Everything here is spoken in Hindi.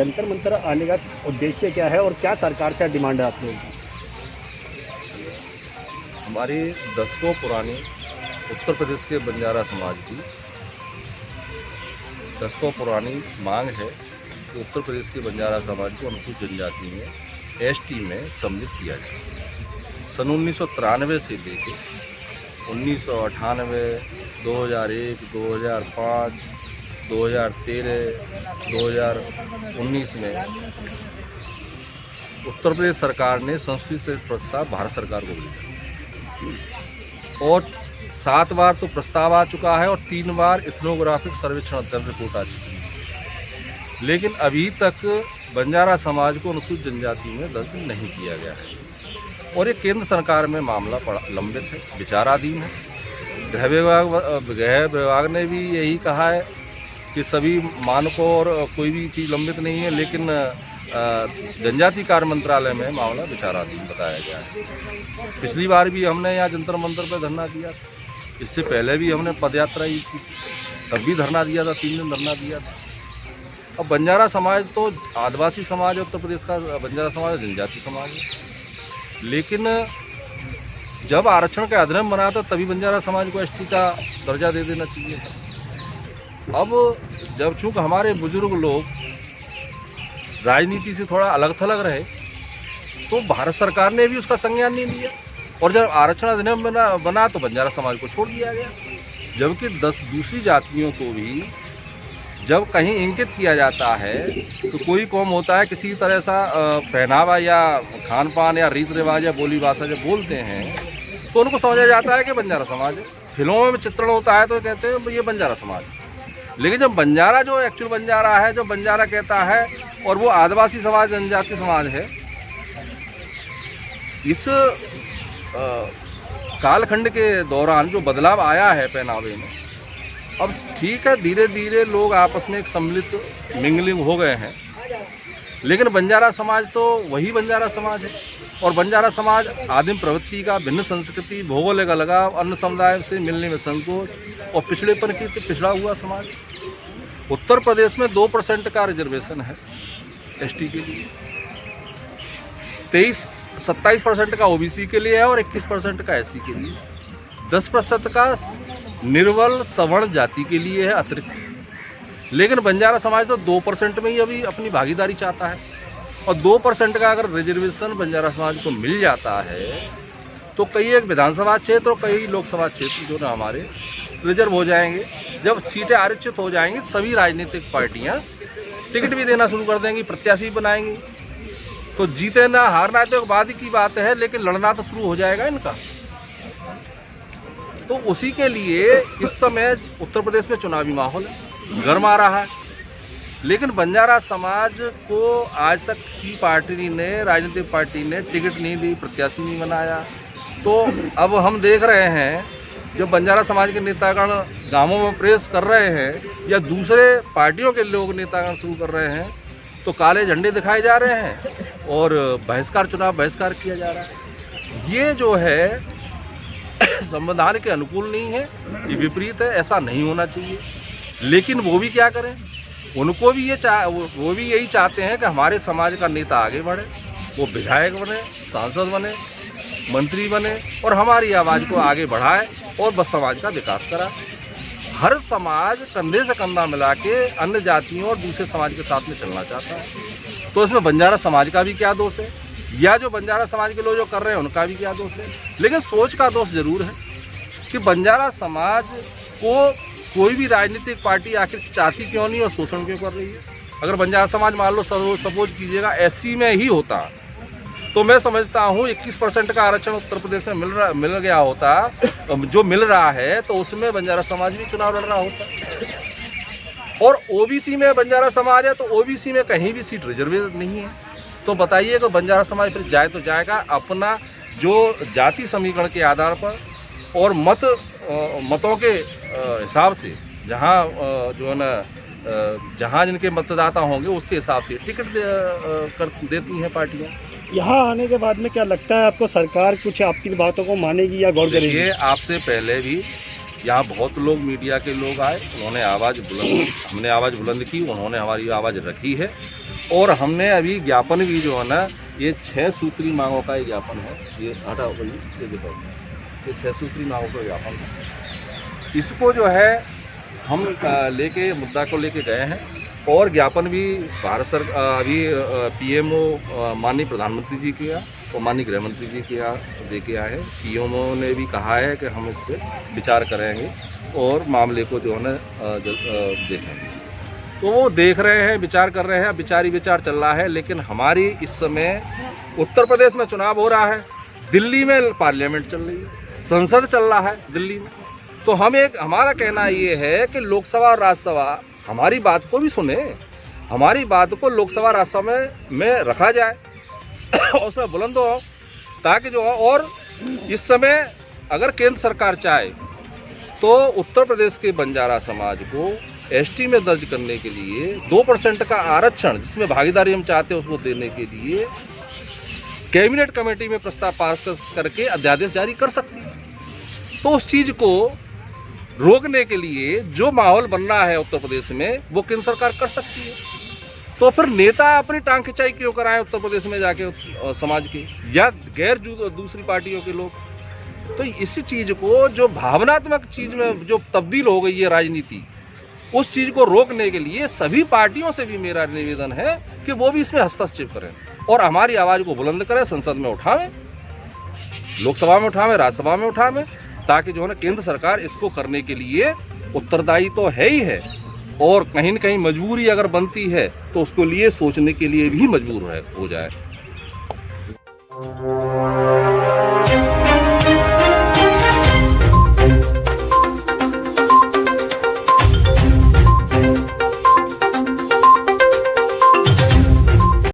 जंतर मंतर आने का उद्देश्य क्या है और क्या सरकार से डिमांड है आप लोगों की? हमारी दशकों पुरानी उत्तर प्रदेश के बंजारा समाज की दशकों पुरानी मांग है कि उत्तर प्रदेश के बंजारा समाज को अनुसूचित जनजाति में एसटी में सम्मिलित किया जाए। सन 1993 से लेकर 1998, 2001, 2005, 2013, 2019 में उत्तर प्रदेश सरकार ने संस्कृत से प्रस्ताव भारत सरकार को भेजा और 7 बार तो प्रस्ताव आ चुका है और 3 बार इथनोग्राफिक सर्वेक्षण अध्ययन रिपोर्ट आ चुकी है, लेकिन अभी तक बंजारा समाज को अनुसूचित जनजाति में दर्ज नहीं किया गया है और ये केंद्र सरकार में मामला लंबित है, विचाराधीन है। गृह विभाग ने भी यही कहा है कि सभी मानकों और कोई भी चीज़ लंबित नहीं है, लेकिन जनजाति कार्य मंत्रालय में मामला विचाराधीन बताया गया है। पिछली बार भी हमने यहाँ जंतर मंतर पर धरना दिया था, इससे पहले भी हमने पदयात्रा की थी, तब भी धरना दिया था, 3 दिन धरना दिया था। अब बंजारा समाज तो आदिवासी समाज है, उत्तर प्रदेश का बंजारा समाज जनजाति समाज है, लेकिन जब आरक्षण का अधिनियम बना था तभी बंजारा समाज को एसटी का दर्जा दे देना चाहिए था। अब जब चूँकि हमारे बुजुर्ग लोग राजनीति से थोड़ा अलग थलग रहे तो भारत सरकार ने भी उसका संज्ञान नहीं लिया और जब आरक्षण अधिनियम बना तो बंजारा समाज को छोड़ दिया गया, जबकि 10 दूसरी जातियों को भी जब कहीं इंगित किया जाता है तो कोई कौम होता है किसी तरह सा पहनावा या खान पान या रीत रिवाज या बोली भाषा जब बोलते हैं तो उनको समझा जाता है कि बंजारा समाज है। फिल्मों में चित्रण होता है तो कहते हैं ये बंजारा समाज है, लेकिन जब बंजारा जो एक्चुअल बंजारा है, जो बंजारा कहता है और वो आदिवासी समाज जनजाति समाज है, इस कालखंड के दौरान जो बदलाव आया है पहनावे में, अब ठीक है धीरे धीरे लोग आपस में एक सम्मिलित मिंगलिंग हो गए हैं, लेकिन बंजारा समाज तो वही बंजारा समाज है और बंजारा समाज आदिम प्रवृत्ति का, भिन्न संस्कृति, भौगोलिक अलगाव, अन्य समुदाय से मिलने में संकोच और पिछड़ेपन की पिछड़ा हुआ समाज। उत्तर प्रदेश में 2% का रिजर्वेशन है एसटी के लिए, 27% का ओबीसी के लिए है और 21% का एससी के लिए, 10% का निर्बल सवर्ण जाति के लिए है अतिरिक्त। लेकिन बंजारा समाज तो 2% में ही अभी अपनी भागीदारी चाहता है और 2% का अगर रिजर्वेशन बंजारा समाज को मिल जाता है तो कई एक विधानसभा क्षेत्र और कई लोकसभा क्षेत्र जो ना हमारे रिजर्व हो जाएंगे। जब सीटें आरक्षित हो जाएंगी सभी राजनीतिक पार्टियां टिकट भी देना शुरू कर देंगी, प्रत्याशी बनाएंगी, तो जीते ना हारना तो बाद की बात है, लेकिन लड़ना तो शुरू हो जाएगा इनका। तो उसी के लिए इस समय उत्तर प्रदेश में चुनावी माहौल गर्म आ रहा है, लेकिन बंजारा समाज को आज तक किसी पार्टी ने, राजनीतिक पार्टी ने टिकट नहीं दी, प्रत्याशी नहीं बनाया। तो अब हम देख रहे हैं जो बंजारा समाज के नेतागण गांवों में प्रेस कर रहे हैं या दूसरे पार्टियों के लोग नेतागण शुरू कर रहे हैं तो काले झंडे दिखाए जा रहे हैं और चुनाव बहिष्कार किया जा रहा है। ये जो है संविधान के अनुकूल नहीं है, ये विपरीत है, ऐसा नहीं होना चाहिए। लेकिन वो भी क्या करें, उनको भी वो भी यही चाहते हैं कि हमारे समाज का नेता आगे बढ़े, वो विधायक बने, सांसद बने, मंत्री बने और हमारी आवाज़ को आगे बढ़ाए और बस समाज का विकास करा। हर समाज कंधे से कंधा मिला के अन्य जातियों और दूसरे समाज के साथ में चलना चाहता है, तो इसमें बंजारा समाज का भी क्या दोष है या जो बंजारा समाज के लोग जो कर रहे हैं उनका भी क्या दोष है। लेकिन सोच का दोष जरूर है कि बंजारा समाज को कोई भी राजनीतिक पार्टी आखिर चाहती क्यों नहीं और शोषण क्यों कर रही है। अगर बंजारा समाज मान लो सपोज कीजिएगा एससी में ही होता तो मैं समझता हूँ 21% का आरक्षण उत्तर प्रदेश में मिल गया होता, जो मिल रहा है, तो उसमें बंजारा समाज भी चुनाव लड़ रहा होता। और ओबीसी में बंजारा समाज है तो ओबीसी में कहीं भी सीट रिजर्व नहीं है, तो बताइए कि बंजारा समाज फिर जाए तो जाएगा अपना जो जाति समीकरण के आधार पर और मतों के हिसाब से, जहाँ जो है ना जहाँ जिनके मतदाता होंगे उसके हिसाब से टिकट देती हैं पार्टियाँ। यहाँ आने के बाद में क्या लगता है आपको, सरकार कुछ आपकी बातों को मानेगी या गौर करेगी? ये आपसे पहले भी यहाँ बहुत लोग मीडिया के लोग आए, उन्होंने आवाज़ बुलंद, हमने आवाज़ बुलंद की, उन्होंने हमारी आवाज़ रखी है और हमने अभी ज्ञापन भी जो है ना, ये 6 सूत्री मांगों का ज्ञापन है। ये हटाओ भाई, ये देखो, ये 6 सूत्री मांगों का ज्ञापन है। इसको जो है हम लेके मुद्दा को लेके गए हैं और ज्ञापन भी भारत सरकार अभी पीएमओ माननीय प्रधानमंत्री जी किया और माननीय गृह मंत्री जी किया देके आए हैं। पीएमओ ने भी कहा है कि हम इस पर विचार करेंगे और मामले को जो है ना देखेंगे। तो वो देख रहे हैं, विचार कर रहे हैं, विचार ही विचार चल रहा है। लेकिन हमारी इस समय उत्तर प्रदेश में चुनाव हो रहा है, दिल्ली में पार्लियामेंट चल रही है, संसद चल रहा है दिल्ली में। तो हमारा कहना ये है कि लोकसभा और राज्यसभा हमारी बात को भी सुने, हमारी बात को लोकसभा राज्यसभा में रखा जाए और उसमें बुलंद हो, ताकि जो है, और इस समय अगर केंद्र सरकार चाहे तो उत्तर प्रदेश के बंजारा समाज को एसटी में दर्ज करने के लिए 2% का आरक्षण, जिसमें भागीदारी हम चाहते हैं, उसको देने के लिए कैबिनेट कमेटी में प्रस्ताव पास करके अध्यादेश जारी कर सकती है। तो उस चीज़ को रोकने के लिए जो माहौल बन रहा है उत्तर प्रदेश में, वो केंद्र सरकार कर सकती है। तो फिर नेता अपनी टांग खिंचाई क्यों कराएं उत्तर प्रदेश में जाके समाज के या गैर दूसरी पार्टियों के लोग। तो इस चीज़ को, जो भावनात्मक चीज़ में जो तब्दील हो गई है राजनीति, उस चीज़ को रोकने के लिए सभी पार्टियों से भी मेरा निवेदन है कि वो भी इसमें हस्तक्षेप करें और हमारी आवाज़ को बुलंद करें, संसद में उठावें, लोकसभा में उठावें, राज्यसभा में उठावें, ताकि जो है ना केंद्र सरकार इसको करने के लिए उत्तरदायी तो है ही है, और कहीं न कहीं मजबूरी अगर बनती है तो उसको लिए सोचने के लिए भी मजबूर हो जाए।